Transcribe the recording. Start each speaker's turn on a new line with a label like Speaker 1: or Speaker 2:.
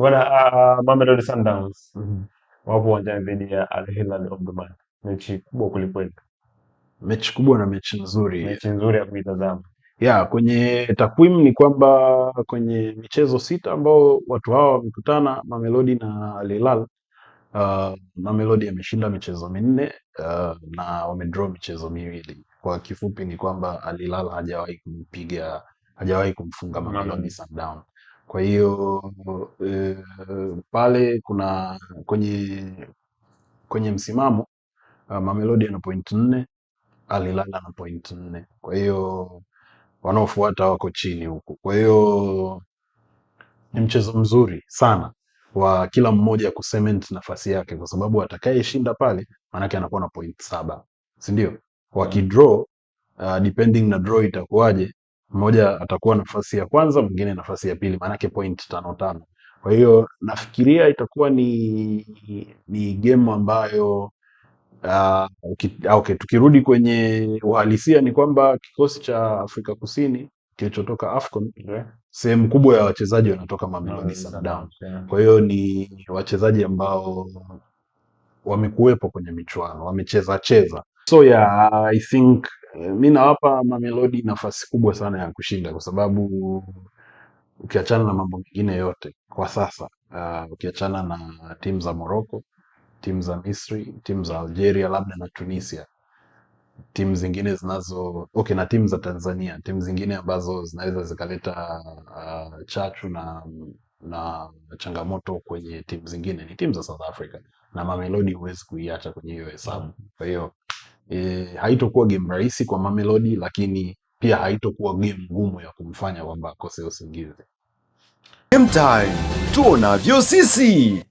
Speaker 1: Bwana Mamelodi Sundowns wapo uwanjani dhidi ya Al Hilal Omdurman. Mechi kubwa kulikweli.
Speaker 2: Mechi kubwa na mechi nzuri.
Speaker 1: Mechi nzuri ya kuitazama.
Speaker 2: Kwenye takwimu ni kwamba kwenye michezo 6 ambao watu hawa wamekutana, Mamelodi na Al Hilal, Mamelodi ameshinda michezo 4 na wamedraw michezo 2. Kwa kifupi ni kwamba Al Hilal hajawahi kumfunga Mamelodi Sundowns. Kwa hiyo pale kuna kwenye msimamo Mamelodi ana point 4, Al Hilal ana point 4. Kwa hiyo wanaofuata wako chini huku. Kwa hiyo ni mchezo mzuri sana wa kila mmoja kucement nafasi yake, kwa sababu atakayeshinda pale manake anakuwa na point 7, si ndio? Wakidraw, depending na draw itakuwaje, mmoja atakuwa nafasi ya kwanza, mwingine nafasi ya pili, manake point 5-5. Kwa hiyo nafikiria itakuwa ni game ambayo okay, tukirudi kwenye uhalisia ni kwamba kikosi cha Afrika Kusini kilichotoka AFCON, sehemu kubwa ya wachezaji wanatoka Mamelodi Sundowns. Kwa hiyo ni wachezaji ambao wamekuwepo kwenye michuano, wamecheza. So I think mimi nawapa Mamelodi nafasi kubwa sana ya kushinda, kwa sababu ukiachana na mambo mengine yote kwa sasa, ukiachana na timu za Morocco, timu za Misri, timu za Algeria labda na Tunisia, timu zingine na timu za Tanzania, timu zingine ambazo zinaweza zikaleta chachu na changamoto kwenye timu zingine ni timu za South Africa, na Mamelodi huwezi kuiacha kwenye hiyo hesabu. Kwa hiyo haitokuwa game rahisi kwa Mamelodi, lakini pia haitokuwa game ngumu ya kumfanya kwamba akose usingizi.
Speaker 3: Game time, tuonavyo sisi.